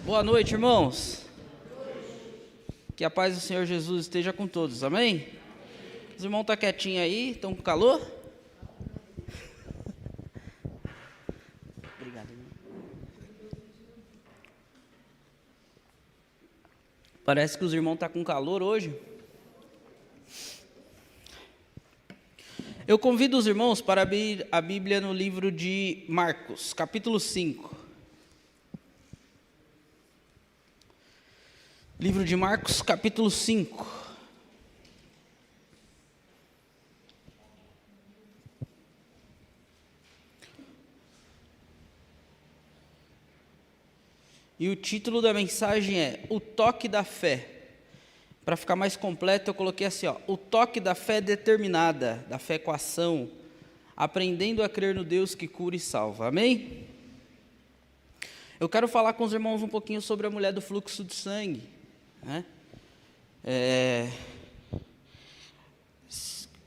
Boa noite, irmãos. Que a paz do Senhor Jesus esteja com todos, amém? Os irmãos estão quietinhos aí, estão com calor? Obrigado, irmão. Parece que os irmãos estão com calor hoje. Eu convido os irmãos para abrir a Bíblia no livro de Marcos, capítulo 5. Livro de Marcos, capítulo 5. E o título da mensagem é O Toque da Fé. Para ficar mais completo, eu coloquei assim, o toque da fé determinada, da fé com ação, aprendendo a crer no Deus que cura e salva. Amém? Eu quero falar com os irmãos um pouquinho sobre a mulher do fluxo de sangue, né?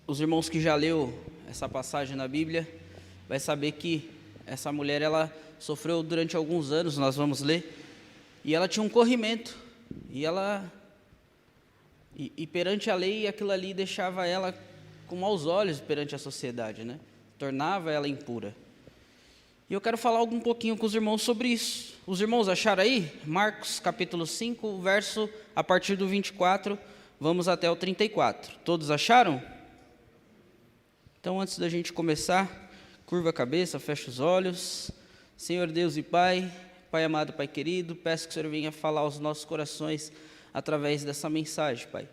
Os irmãos que já leu essa passagem na Bíblia vai saber que essa mulher, ela sofreu durante alguns anos, nós vamos ler, e ela tinha um corrimento, e perante a lei, aquilo ali deixava ela com maus olhos perante a sociedade, né? Tornava ela impura. E eu quero falar um pouquinho com os irmãos sobre isso. Os irmãos acharam aí? Marcos capítulo 5, verso a partir do 24, vamos até o 34. Todos acharam? Então, antes da gente começar, curva a cabeça, fecha os olhos. Senhor Deus e Pai, Pai amado, Pai querido, peço que o Senhor venha falar aos nossos corações através dessa mensagem, Pai.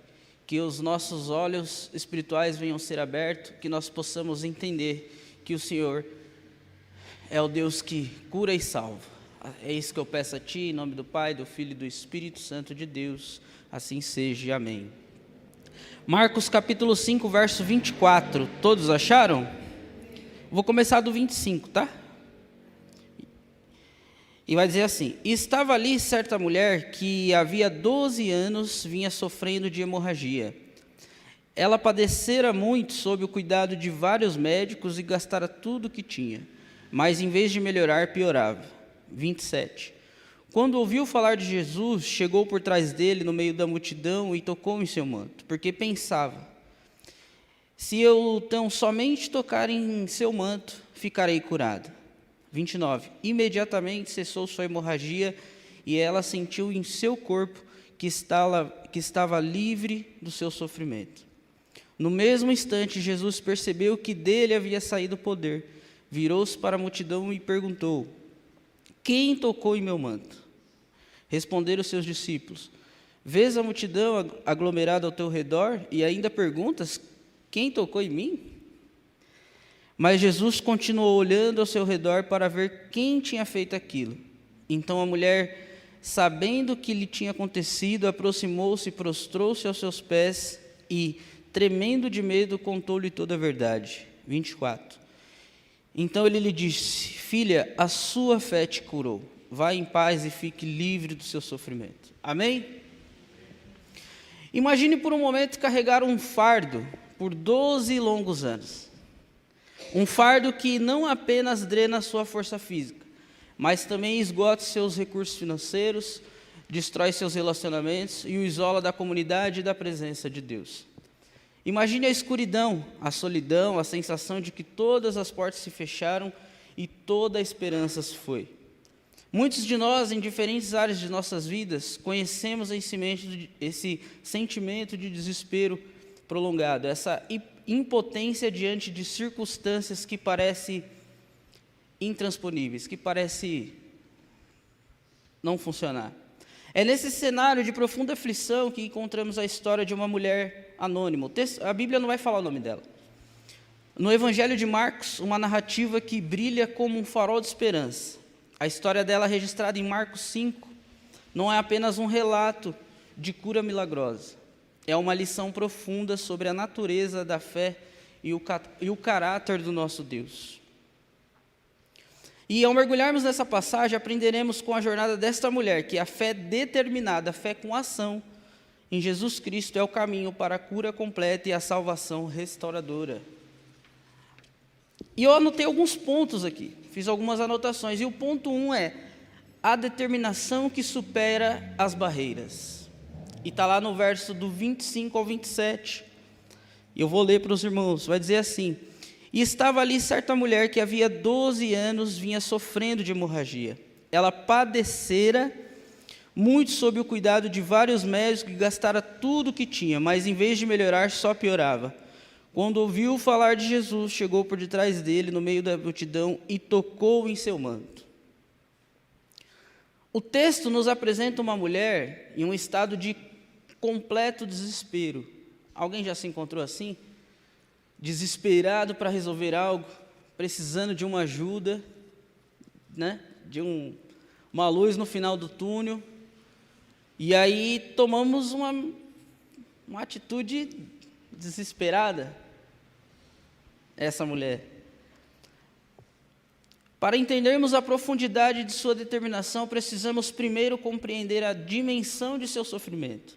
Que os nossos olhos espirituais venham ser abertos, que nós possamos entender que o Senhor é o Deus que cura e salva. É isso que eu peço a Ti, em nome do Pai, do Filho e do Espírito Santo de Deus. Assim seja, amém. Marcos capítulo 5, verso 24. Todos acharam? Vou começar do 25, tá? E vai dizer assim: E estava ali certa mulher que havia 12 anos vinha sofrendo de hemorragia. Ela padecera muito sob o cuidado de vários médicos e gastara tudo o que tinha, mas em vez de melhorar, piorava. 27. Quando ouviu falar de Jesus, chegou por trás dele no meio da multidão e tocou em seu manto, porque pensava: se eu tão somente tocar em seu manto, ficarei curada. 29. Imediatamente cessou sua hemorragia e ela sentiu em seu corpo que estava livre do seu sofrimento. No mesmo instante, Jesus percebeu que dele havia saído o poder. Virou-se para a multidão e perguntou: Quem tocou em meu manto? Responderam os seus discípulos: Vês a multidão aglomerada ao teu redor e ainda perguntas: Quem tocou em mim? Mas Jesus continuou olhando ao seu redor para ver quem tinha feito aquilo. Então a mulher, sabendo o que lhe tinha acontecido, aproximou-se e prostrou-se aos seus pés e, tremendo de medo, contou-lhe toda a verdade. 24. Então ele lhe disse: Filha, a sua fé te curou. Vá em paz e fique livre do seu sofrimento. Amém? Imagine por um momento carregar um fardo por 12 longos anos. Um fardo que não apenas drena a sua força física, mas também esgota seus recursos financeiros, destrói seus relacionamentos e o isola da comunidade e da presença de Deus. Imagine a escuridão, a solidão, a sensação de que todas as portas se fecharam e toda a esperança se foi. Muitos de nós, em diferentes áreas de nossas vidas, conhecemos esse sentimento de desespero prolongado, essa impotência diante de circunstâncias que parecem intransponíveis, que parecem não funcionar. É nesse cenário de profunda aflição que encontramos a história de uma mulher anônima. A Bíblia não vai falar o nome dela. No Evangelho de Marcos, uma narrativa que brilha como um farol de esperança. A história dela, registrada em Marcos 5, não é apenas um relato de cura milagrosa. É uma lição profunda sobre a natureza da fé e o caráter do nosso Deus. E ao mergulharmos nessa passagem, aprenderemos com a jornada desta mulher que a fé determinada, a fé com ação em Jesus Cristo é o caminho para a cura completa e a salvação restauradora. E eu anotei alguns pontos aqui, fiz algumas anotações. E o ponto 1 é: a determinação que supera as barreiras. E está lá no verso do 25 ao 27. E eu vou ler para os irmãos. Vai dizer assim: E estava ali certa mulher que havia 12 anos vinha sofrendo de hemorragia. Ela padecera muito sob o cuidado de vários médicos e gastara tudo o que tinha, mas em vez de melhorar, só piorava. Quando ouviu falar de Jesus, chegou por detrás dele, no meio da multidão, e tocou em seu manto. O texto nos apresenta uma mulher em um estado de completo desespero. Alguém já se encontrou assim? Desesperado para resolver algo, precisando de uma ajuda, né? De uma luz no final do túnel. E aí tomamos uma atitude desesperada, essa mulher. Para entendermos a profundidade de sua determinação, precisamos primeiro compreender a dimensão de seu sofrimento.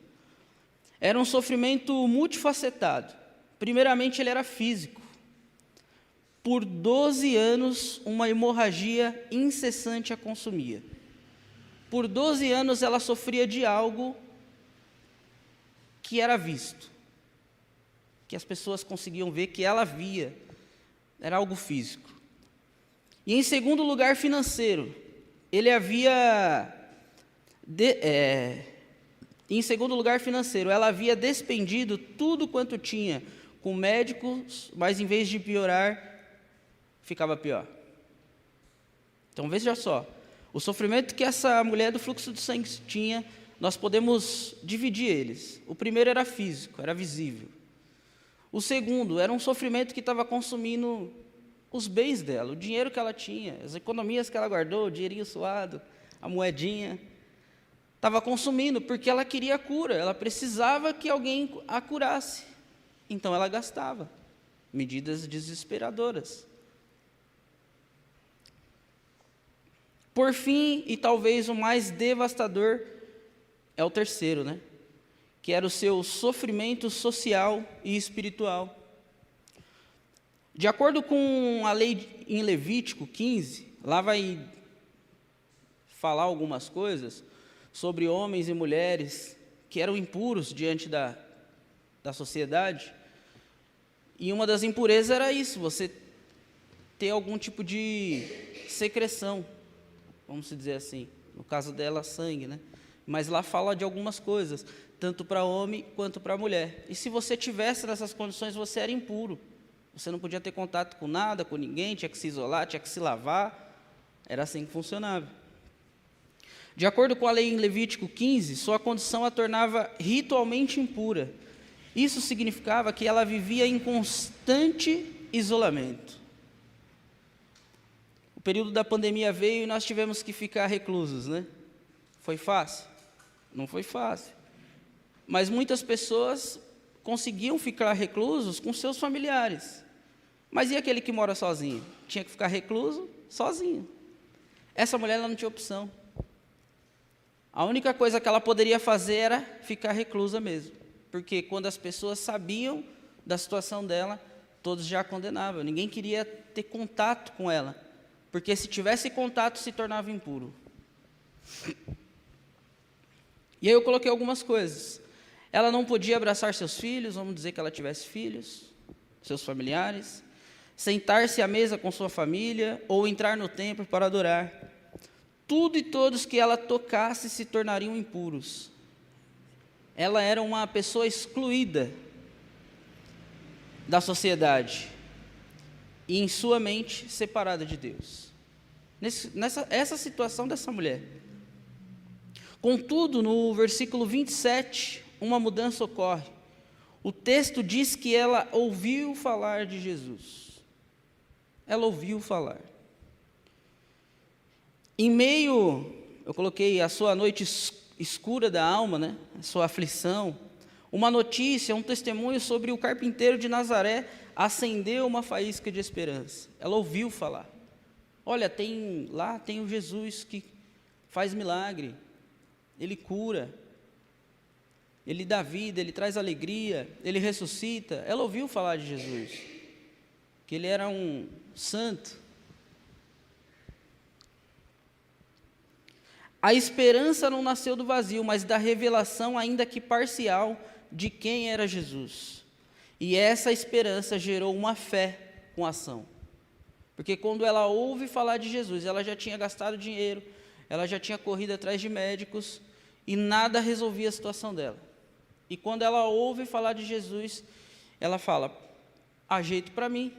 Era um sofrimento multifacetado. Primeiramente, ele era físico. Por 12 anos, uma hemorragia incessante a consumia. Por 12 anos, ela sofria de algo que era visto, que as pessoas conseguiam ver, que ela via. Era algo físico. E em segundo lugar, financeiro. Em segundo lugar, financeiro. Ela havia despendido tudo quanto tinha com médicos, mas em vez de piorar, ficava pior. Então veja só, o sofrimento que essa mulher do fluxo de sangue tinha, nós podemos dividir eles. O primeiro era físico, era visível. O segundo era um sofrimento que estava consumindo os bens dela, o dinheiro que ela tinha, as economias que ela guardou, o dinheirinho suado, a moedinha. Estava consumindo porque ela queria a cura, ela precisava que alguém a curasse. Então ela gastava. Medidas desesperadoras. Por fim, e talvez o mais devastador, é o terceiro, né? Que era o seu sofrimento social e espiritual. De acordo com a lei em Levítico 15, lá vai falar algumas coisas sobre homens e mulheres que eram impuros diante da sociedade. E uma das impurezas era isso, você ter algum tipo de secreção, vamos dizer assim. No caso dela, sangue, né? Mas lá fala de algumas coisas, tanto para homem quanto para mulher. E se você tivesse nessas condições, você era impuro. Você não podia ter contato com nada, com ninguém, tinha que se isolar, tinha que se lavar. Era assim que funcionava. De acordo com a lei em Levítico 15, sua condição a tornava ritualmente impura. Isso significava que ela vivia em constante isolamento. O período da pandemia veio e nós tivemos que ficar reclusos, né? Foi fácil? Não foi fácil. Mas muitas pessoas conseguiam ficar reclusos com seus familiares. Mas e aquele que mora sozinho? Tinha que ficar recluso sozinho. Essa mulher ela não tinha opção. A única coisa que ela poderia fazer era ficar reclusa mesmo. Porque quando as pessoas sabiam da situação dela, todos já a condenavam. Ninguém queria ter contato com ela. Porque se tivesse contato, se tornava impuro. E aí eu coloquei algumas coisas. Ela não podia abraçar seus filhos, vamos dizer que ela tivesse filhos, seus familiares, sentar-se à mesa com sua família, ou entrar no templo para adorar. Tudo e todos que ela tocasse se tornariam impuros. Ela era uma pessoa excluída da sociedade e em sua mente separada de Deus. Essa situação dessa mulher. Contudo, no versículo 27, uma mudança ocorre. O texto diz que ela ouviu falar de Jesus. Ela ouviu falar. Em meio, eu coloquei a sua noite escura da alma, né? A sua aflição, uma notícia, um testemunho sobre o carpinteiro de Nazaré acendeu uma faísca de esperança. Ela ouviu falar. Olha, tem o Jesus que faz milagre, ele cura, ele dá vida, ele traz alegria, ele ressuscita. Ela ouviu falar de Jesus, que ele era um santo. A esperança não nasceu do vazio, mas da revelação, ainda que parcial, de quem era Jesus. E essa esperança gerou uma fé com ação. Porque quando ela ouve falar de Jesus, ela já tinha gastado dinheiro, ela já tinha corrido atrás de médicos, e nada resolvia a situação dela. E quando ela ouve falar de Jesus, ela fala: há jeito para mim.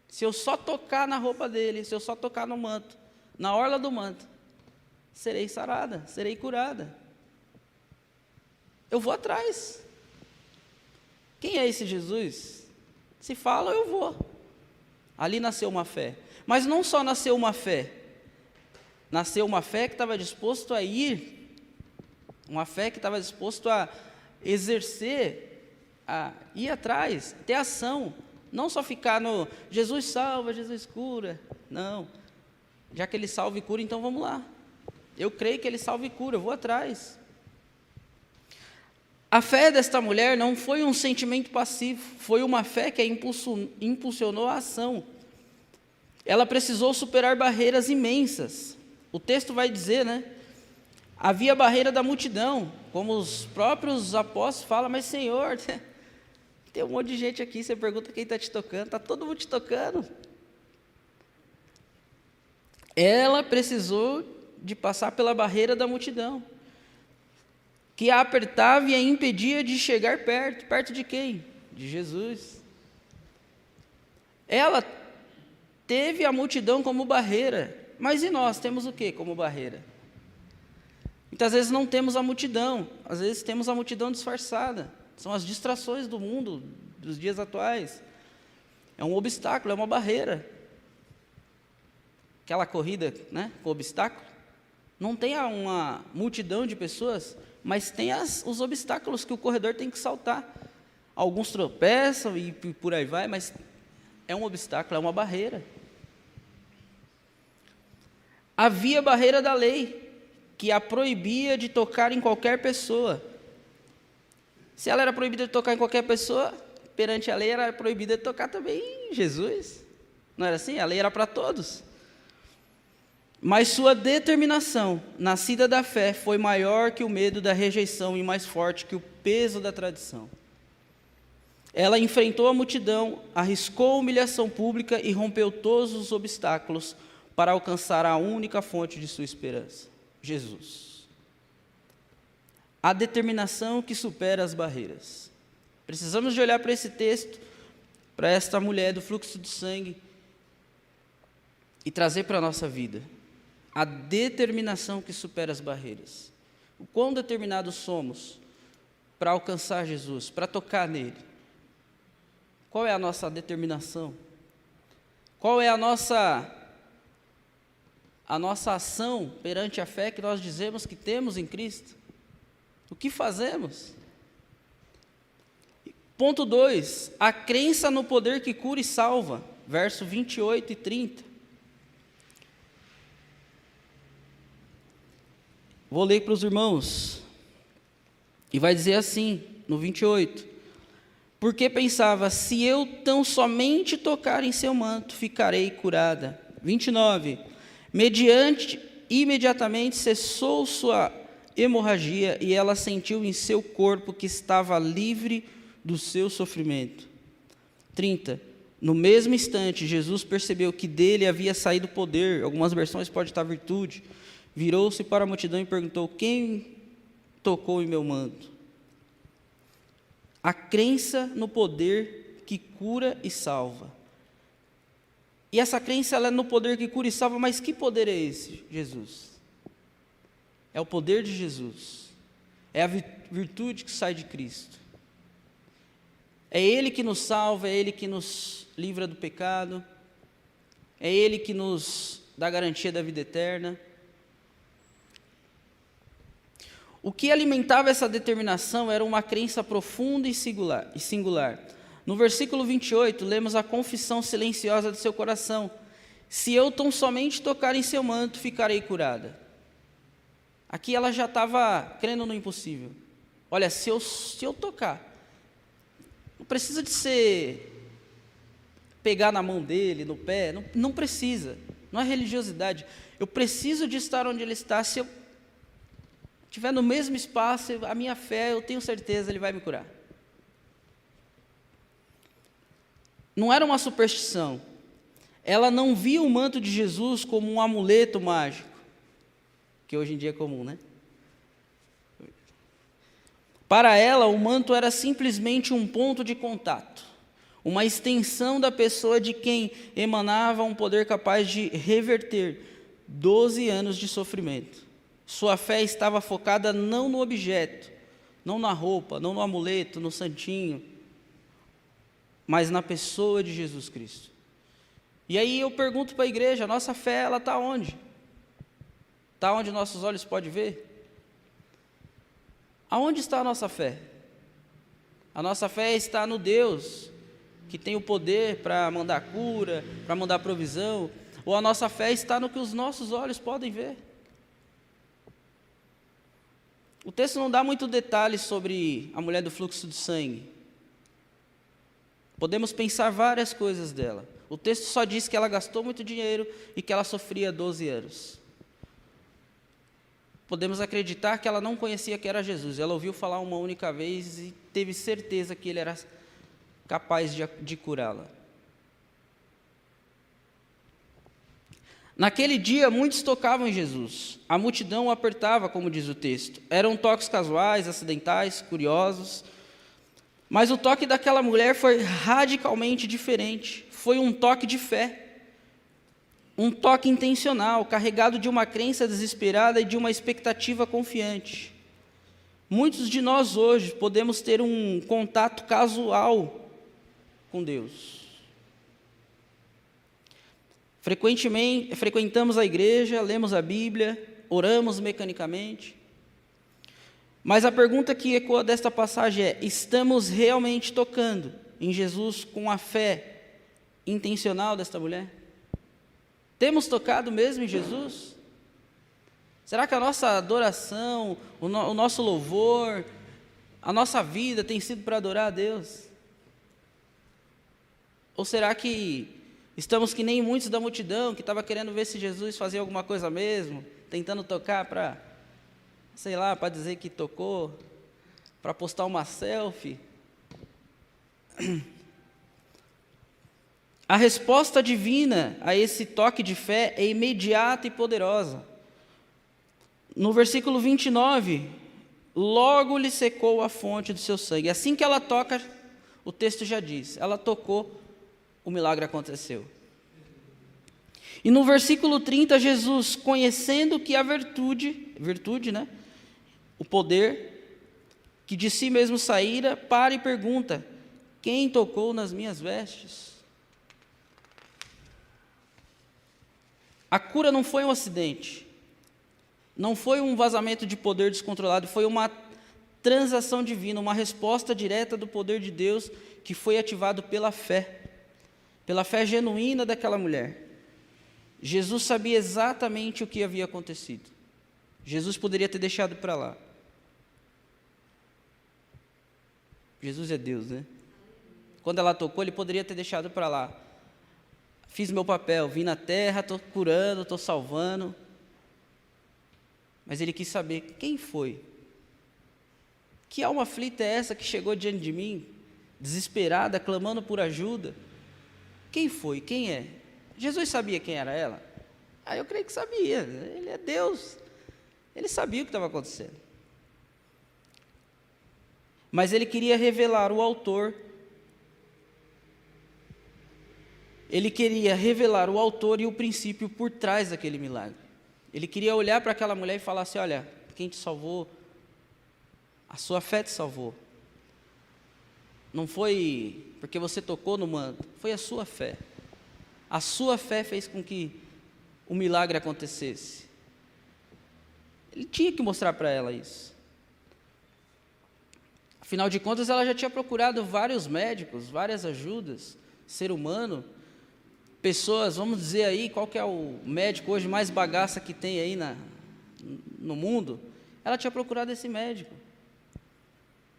Se eu só tocar na roupa dele, se eu só tocar no manto, na orla do manto, serei sarada, serei curada. Eu vou atrás. Quem é esse Jesus? Se fala, eu vou. Ali nasceu uma fé. Mas não só nasceu uma fé. Nasceu uma fé que estava disposto a ir, uma fé que estava disposto a exercer, a ir atrás, ter ação. Não só ficar no Jesus salva, Jesus cura. Não. Já que Ele salva e cura, então vamos lá. Eu creio que Ele salva e cura, eu vou atrás. A fé desta mulher não foi um sentimento passivo, foi uma fé que a impulsionou a ação. Ela precisou superar barreiras imensas. O texto vai dizer, né? Havia barreira da multidão, como os próprios apóstolos falam: mas Senhor, tem um monte de gente aqui, você pergunta quem está te tocando, está todo mundo te tocando. Ela precisou de passar pela barreira da multidão, que a apertava e a impedia de chegar perto. Perto de quem? De Jesus. Ela teve a multidão como barreira, mas e nós temos o que como barreira? Muitas vezes não temos a multidão, às vezes temos a multidão disfarçada. São as distrações do mundo, dos dias atuais. É um obstáculo, é uma barreira. Aquela corrida, né, com obstáculo. Não tem uma multidão de pessoas, mas tem os obstáculos que o corredor tem que saltar. Alguns tropeçam e por aí vai, mas é um obstáculo, é uma barreira. Havia barreira da lei, que a proibia de tocar em qualquer pessoa. Se ela era proibida de tocar em qualquer pessoa, perante a lei era proibida de tocar também em Jesus. Não era assim? A lei era para todos. Mas sua determinação, nascida da fé, foi maior que o medo da rejeição e mais forte que o peso da tradição. Ela enfrentou a multidão, arriscou a humilhação pública e rompeu todos os obstáculos para alcançar a única fonte de sua esperança: Jesus. A determinação que supera as barreiras. Precisamos de olhar para esse texto, para esta mulher do fluxo de sangue, e trazer para a nossa vida a determinação que supera as barreiras. O quão determinados somos para alcançar Jesus, para tocar nele. Qual é a nossa determinação? Qual é a nossa ação perante a fé que nós dizemos que temos em Cristo? O que fazemos? Ponto 2, a crença no poder que cura e salva, verso 28 e 30. Vou ler para os irmãos, e vai dizer assim, no 28, porque pensava: se eu tão somente tocar em seu manto, ficarei curada. 29, imediatamente cessou sua hemorragia, e ela sentiu em seu corpo que estava livre do seu sofrimento. 30, no mesmo instante, Jesus percebeu que dele havia saído poder, algumas versões pode estar virtude, virou-se para a multidão e perguntou: quem tocou em meu manto? A crença no poder que cura e salva. E essa crença, ela é no poder que cura e salva, mas que poder é esse? Jesus. É o poder de Jesus. É a virtude que sai de Cristo. É Ele que nos salva, é Ele que nos livra do pecado, é Ele que nos dá garantia da vida eterna. O que alimentava essa determinação era uma crença profunda e singular. No versículo 28, lemos a confissão silenciosa de seu coração: se eu tão somente tocar em seu manto, ficarei curada. Aqui ela já estava crendo no impossível. Olha, se eu tocar, não precisa de ser pegar na mão dele, no pé, não precisa, não é religiosidade. Eu preciso de estar onde ele está. Se eu estiver no mesmo espaço, a minha fé, eu tenho certeza, Ele vai me curar. Não era uma superstição. Ela não via o manto de Jesus como um amuleto mágico, que hoje em dia é comum, né? Para ela, o manto era simplesmente um ponto de contato, uma extensão da pessoa de quem emanava um poder capaz de reverter 12 anos de sofrimento. Sua fé estava focada não no objeto, não na roupa, não no amuleto, no santinho, mas na pessoa de Jesus Cristo. E aí eu pergunto para a igreja, a nossa fé, ela está onde? Está onde nossos olhos podem ver? Aonde está a nossa fé? A nossa fé está no Deus, que tem o poder para mandar cura, para mandar provisão, ou a nossa fé está no que os nossos olhos podem ver? O texto não dá muito detalhes sobre a mulher do fluxo de sangue. Podemos pensar várias coisas dela. O texto só diz que ela gastou muito dinheiro e que ela sofria 12 anos. Podemos acreditar que ela não conhecia que era Jesus. Ela ouviu falar uma única vez e teve certeza que ele era capaz de curá-la. Naquele dia, muitos tocavam em Jesus. A multidão o apertava, como diz o texto. Eram toques casuais, acidentais, curiosos. Mas o toque daquela mulher foi radicalmente diferente. Foi um toque de fé. Um toque intencional, carregado de uma crença desesperada e de uma expectativa confiante. Muitos de nós hoje podemos ter um contato casual com Deus. Frequentemente, frequentamos a igreja, lemos a Bíblia, oramos mecanicamente. Mas a pergunta que ecoa desta passagem é: estamos realmente tocando em Jesus com a fé intencional desta mulher? Temos tocado mesmo em Jesus? Será que a nossa adoração, o nosso louvor, a nossa vida tem sido para adorar a Deus? Ou será que estamos que nem muitos da multidão que estava querendo ver se Jesus fazia alguma coisa mesmo, tentando tocar para, sei lá, para dizer que tocou, para postar uma selfie? A resposta divina a esse toque de fé é imediata e poderosa. No versículo 29, logo lhe secou a fonte do seu sangue. Assim que ela toca, o texto já diz, ela tocou, o milagre aconteceu. E no versículo 30, Jesus, conhecendo que a virtude, né, o poder que de si mesmo saíra, para e pergunta: quem tocou nas minhas vestes? A cura não foi um acidente, não foi um vazamento de poder descontrolado, foi uma transação divina, uma resposta direta do poder de Deus que foi ativado pela fé genuína daquela mulher. Jesus sabia exatamente o que havia acontecido. Jesus poderia ter deixado para lá. Jesus é Deus, né? Quando ela tocou, ele poderia ter deixado para lá. Fiz meu papel, vim na terra, estou curando, estou salvando. Mas ele quis saber quem foi. Que alma aflita é essa que chegou diante de mim, desesperada, clamando por ajuda? Quem foi? Quem é? Jesus sabia quem era ela? Eu creio que sabia. Ele é Deus. Ele sabia o que estava acontecendo. Mas ele queria revelar o autor. Ele queria revelar o autor e o princípio por trás daquele milagre. Ele queria olhar para aquela mulher e falar assim: olha, quem te salvou, a sua fé te salvou. Não foi porque você tocou no manto, foi a sua fé. A sua fé fez com que o milagre acontecesse. Ele tinha que mostrar para ela isso. Afinal de contas, ela já tinha procurado vários médicos, várias ajudas, ser humano, pessoas, vamos dizer aí, qual que é o médico hoje mais bagaça que tem aí no mundo? Ela tinha procurado esse médico.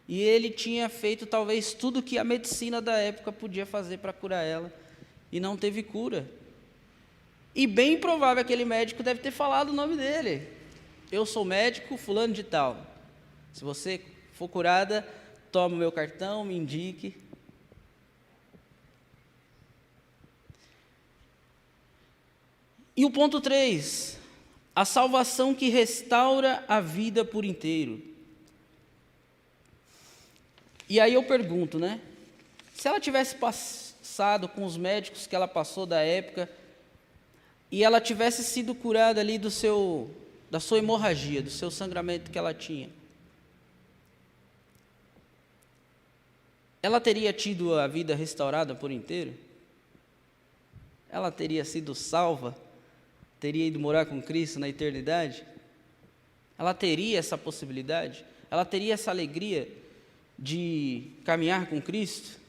E ele tinha feito talvez tudo que a medicina da época podia fazer para curar ela, e não teve cura. E bem provável aquele médico deve ter falado o nome dele. eu sou médico fulano de tal. Se você for curada, toma o meu cartão, me indique. E o ponto 3, a salvação que restaura a vida por inteiro. E aí eu pergunto, né? Se ela tivesse passado com os médicos que ela passou da época, e ela tivesse sido curada ali da sua hemorragia, do seu sangramento que ela tinha, ela teria tido a vida restaurada por inteiro? Ela teria sido salva? Teria ido morar com Cristo na eternidade? Ela teria essa possibilidade? Ela teria essa alegria de caminhar com Cristo?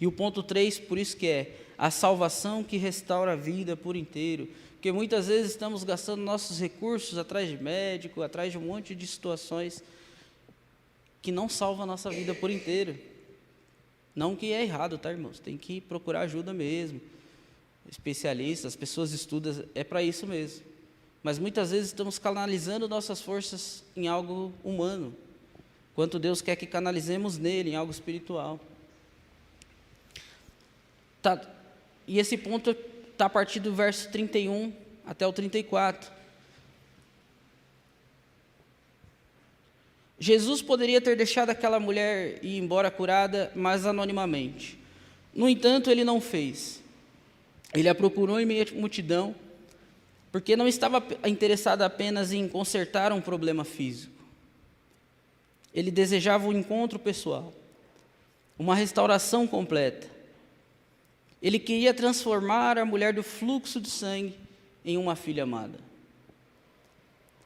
E o ponto 3, por isso que é a salvação que restaura a vida por inteiro. Porque muitas vezes estamos gastando nossos recursos atrás de médico, atrás de um monte de situações que não salvam a nossa vida por inteiro. Não que é errado, tá, irmãos? Tem que procurar ajuda mesmo. Especialistas, as pessoas estudam, é para isso mesmo. Mas muitas vezes estamos canalizando nossas forças em algo humano, quanto Deus quer que canalizemos nele, em algo espiritual. Tá, e esse ponto está a partir do verso 31 até o 34. Jesus poderia ter deixado aquela mulher ir embora curada, mas anonimamente. No entanto, ele não fez. Ele a procurou em meio à multidão, porque não estava interessado apenas em consertar um problema físico. Ele desejava um encontro pessoal, uma restauração completa. Ele queria transformar a mulher do fluxo de sangue em uma filha amada.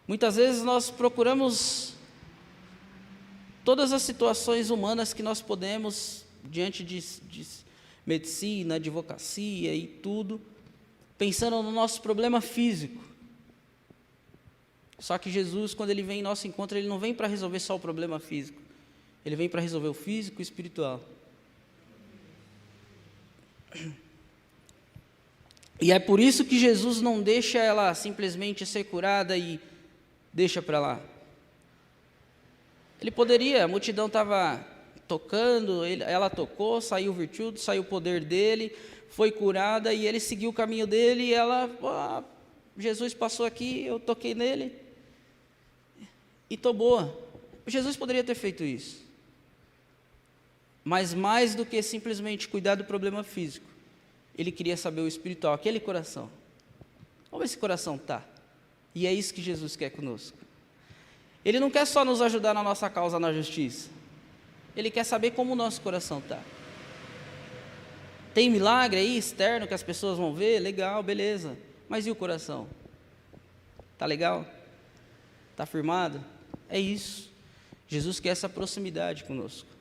Muitas vezes nós procuramos todas as situações humanas que nós podemos, diante de medicina, advocacia e tudo, pensando no nosso problema físico. Só que Jesus, quando Ele vem em nosso encontro, Ele não vem para resolver só o problema físico. Ele vem para resolver o físico e o espiritual. E é por isso que Jesus não deixa ela simplesmente ser curada e deixa para lá. Ele poderia, a multidão estava tocando, ela tocou, saiu virtude, saiu o poder dele, foi curada e ele seguiu o caminho dele e ela, Jesus passou aqui, eu toquei nele e estou boa. Jesus poderia ter feito isso. Mas mais do que simplesmente cuidar do problema físico, ele queria saber o espiritual, aquele coração. Como esse coração está? E é isso que Jesus quer conosco. Ele não quer só nos ajudar na nossa causa na justiça. Ele quer saber como o nosso coração está. Tem milagre aí externo que as pessoas vão ver? Legal, beleza. Mas e o coração? Está legal? Está firmado? É isso. Jesus quer essa proximidade conosco.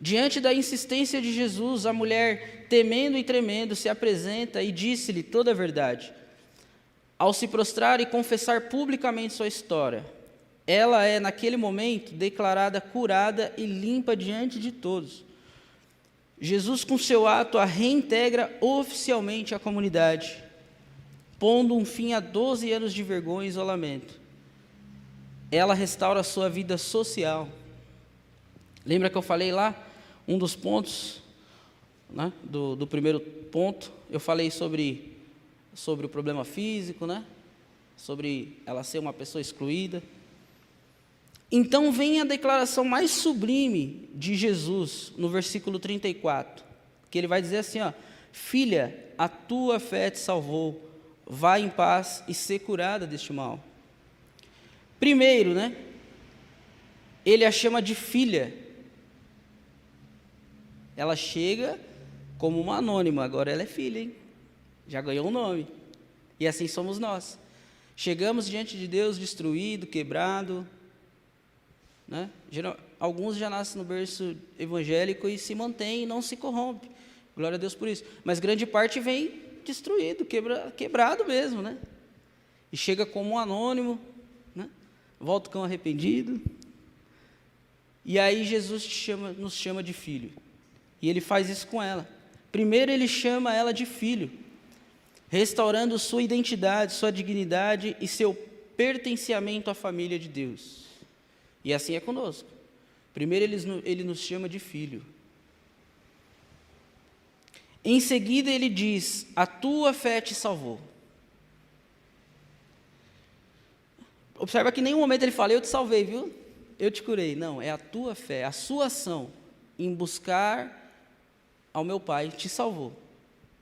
Diante da insistência de Jesus, a mulher, temendo e tremendo, se apresenta e disse-lhe toda a verdade. Ao se prostrar e confessar publicamente sua história, ela é, naquele momento, declarada curada e limpa diante de todos. Jesus, com seu ato, a reintegra oficialmente à comunidade, pondo um fim a 12 anos de vergonha e isolamento. Ela restaura a sua vida social. Lembra que eu falei lá? Um dos pontos, né, do primeiro ponto, eu falei sobre o problema físico, né, sobre ela ser uma pessoa excluída. Então vem a declaração mais sublime de Jesus, no versículo 34, que ele vai dizer assim, filha, a tua fé te salvou, vá em paz e ser curada deste mal. Primeiro, né, ele a chama de filha. Ela chega como uma anônima, agora ela é filha, hein? Já ganhou um nome. E assim somos nós. Chegamos diante de Deus destruído, quebrado, né? Alguns já nascem no berço evangélico e se mantêm e não se corrompe. Glória a Deus por isso. Mas grande parte vem destruído, quebrado mesmo, né? E chega como um anônimo, né? Volta com arrependido. E aí Jesus nos chama de filho. E ele faz isso com ela. Primeiro ele chama ela de filho, restaurando sua identidade, sua dignidade e seu pertencimento à família de Deus. E assim é conosco. Primeiro ele nos chama de filho. Em seguida ele diz: a tua fé te salvou. Observa que em nenhum momento ele fala: eu te salvei, viu? Eu te curei. Não, é a tua fé, a sua ação em buscar ao meu Pai te salvou.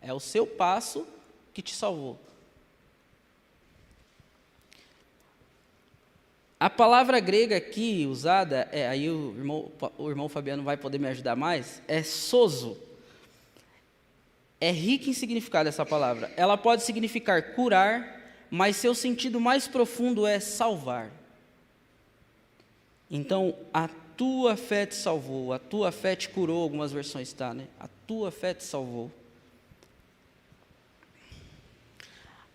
É o seu passo que te salvou. A palavra grega aqui usada, aí o irmão Fabiano vai poder me ajudar mais, é sozo. É rica em significado essa palavra. Ela pode significar curar, mas seu sentido mais profundo é salvar. Então, a tua fé te salvou, a tua fé te curou, algumas versões está, né? A tua fé te salvou.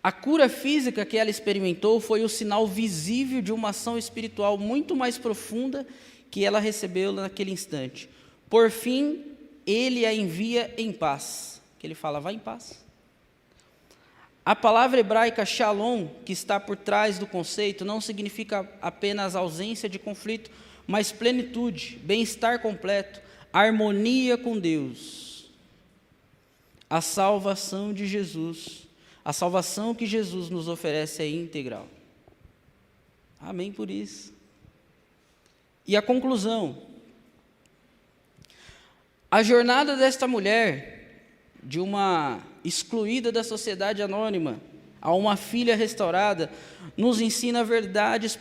A cura física que ela experimentou foi o sinal visível de uma ação espiritual muito mais profunda que ela recebeu naquele instante. Por fim, ele a envia em paz. Que ele fala: vai em paz. A palavra hebraica shalom, que está por trás do conceito, não significa apenas ausência de conflito, mas plenitude, bem-estar completo, harmonia com Deus. A salvação de Jesus, a salvação que Jesus nos oferece é integral. Amém por isso. E a conclusão: a jornada desta mulher, de uma excluída da sociedade anônima a uma filha restaurada, nos ensina verdades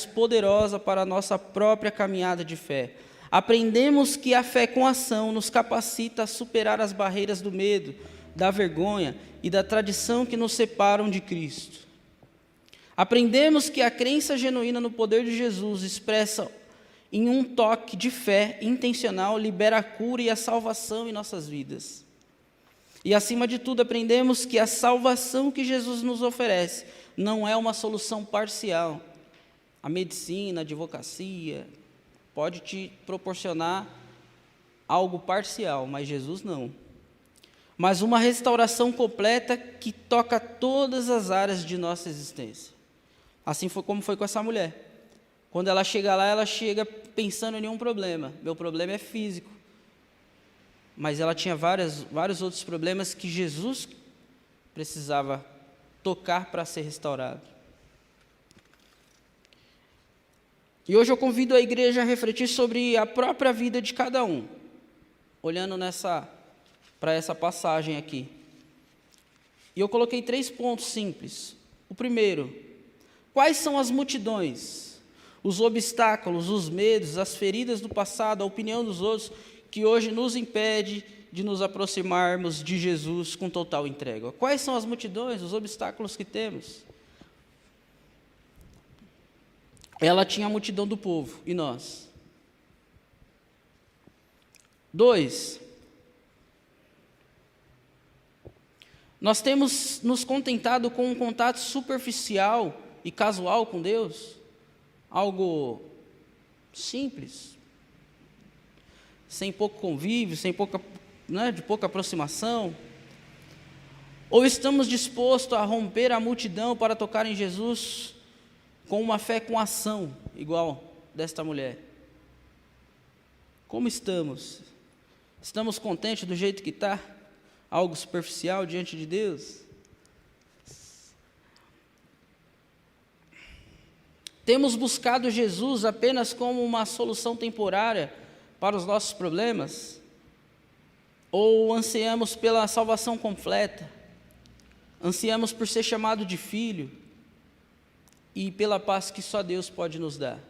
poderosas para a nossa própria caminhada de fé. Aprendemos que a fé com ação nos capacita a superar as barreiras do medo, da vergonha e da tradição que nos separam de Cristo. Aprendemos que a crença genuína no poder de Jesus, expressa em um toque de fé intencional, libera a cura e a salvação em nossas vidas. E acima de tudo, aprendemos que a salvação que Jesus nos oferece não é uma solução parcial. A medicina, a advocacia, pode te proporcionar algo parcial, mas Jesus não. Mas uma restauração completa que toca todas as áreas de nossa existência. Assim foi como foi com essa mulher. Quando ela chega lá, ela chega pensando em nenhum problema. Meu problema é físico. Mas ela tinha vários outros problemas que Jesus precisava tocar para ser restaurado. E hoje eu convido a igreja a refletir sobre a própria vida de cada um, olhando para essa passagem aqui. E eu coloquei 3 pontos simples. O primeiro: quais são as multidões, os obstáculos, os medos, as feridas do passado, a opinião dos outros, que hoje nos impede de nos aproximarmos de Jesus com total entrega? Quais são as multidões, os obstáculos que temos? Ela tinha a multidão do povo, e nós? 2, nós temos nos contentado com um contato superficial e casual com Deus, algo simples, sem pouco convívio, de pouca aproximação? Ou estamos dispostos a romper a multidão para tocar em Jesus com uma fé com ação, igual desta mulher? Como estamos? Estamos contentes do jeito que está? Algo superficial diante de Deus? Temos buscado Jesus apenas como uma solução temporária para os nossos problemas? Ou ansiamos pela salvação completa? Ansiamos por ser chamado de filho e pela paz que só Deus pode nos dar?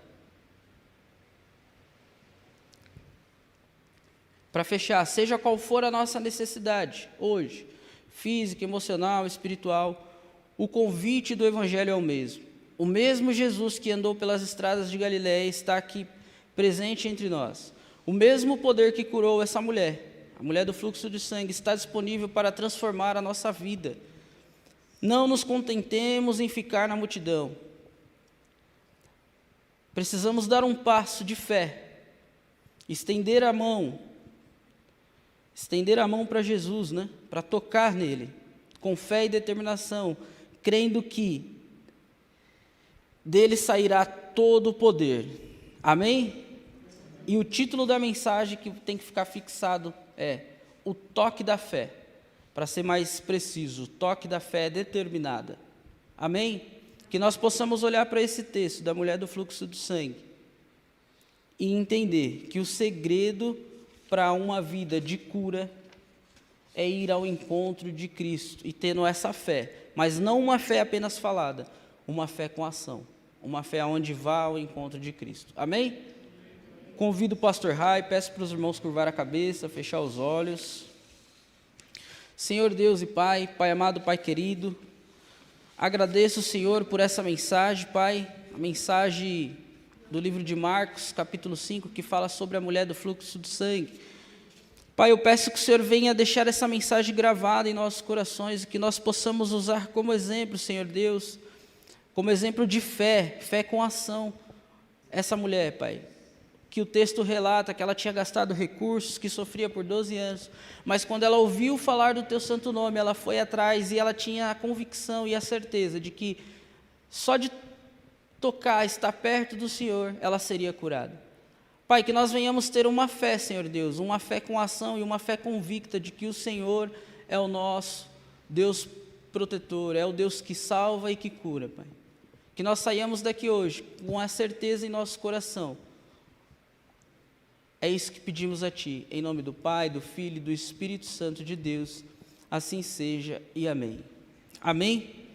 Para fechar, seja qual for a nossa necessidade hoje, física, emocional, espiritual, o convite do Evangelho é o mesmo. O mesmo Jesus que andou pelas estradas de Galiléia está aqui presente entre nós. O mesmo poder que curou essa mulher, a mulher do fluxo de sangue, está disponível para transformar a nossa vida. Não nos contentemos em ficar na multidão. Precisamos dar um passo de fé, estender a mão, estender a mão para Jesus, né? Para tocar nele, com fé e determinação, crendo que dele sairá todo o poder. Amém? E o título da mensagem que tem que ficar fixado é o toque da fé. Para ser mais preciso, o toque da fé é determinada. Amém? Que nós possamos olhar para esse texto da mulher do fluxo do sangue e entender que o segredo para uma vida de cura é ir ao encontro de Cristo e tendo essa fé, mas não uma fé apenas falada, uma fé com ação, uma fé onde vá ao encontro de Cristo. Amém? Convido o pastor Rai, peço para os irmãos curvar a cabeça, fechar os olhos. Senhor Deus e Pai, Pai amado, Pai querido, agradeço, Senhor, por essa mensagem, Pai, a mensagem do livro de Marcos, capítulo 5, que fala sobre a mulher do fluxo do sangue. Pai, eu peço que o Senhor venha deixar essa mensagem gravada em nossos corações e que nós possamos usar como exemplo, Senhor Deus, como exemplo de fé, fé com ação, essa mulher, Pai, que o texto relata que ela tinha gastado recursos, que sofria por 12 anos, mas quando ela ouviu falar do Teu santo nome, ela foi atrás e ela tinha a convicção e a certeza de que só de tocar, estar perto do Senhor, ela seria curada. Pai, que nós venhamos ter uma fé, Senhor Deus, uma fé com ação e uma fé convicta de que o Senhor é o nosso Deus protetor, é o Deus que salva e que cura, Pai. Que nós saiamos daqui hoje com a certeza em nosso coração. É isso que pedimos a Ti, em nome do Pai, do Filho e do Espírito Santo de Deus, assim seja e amém. Amém?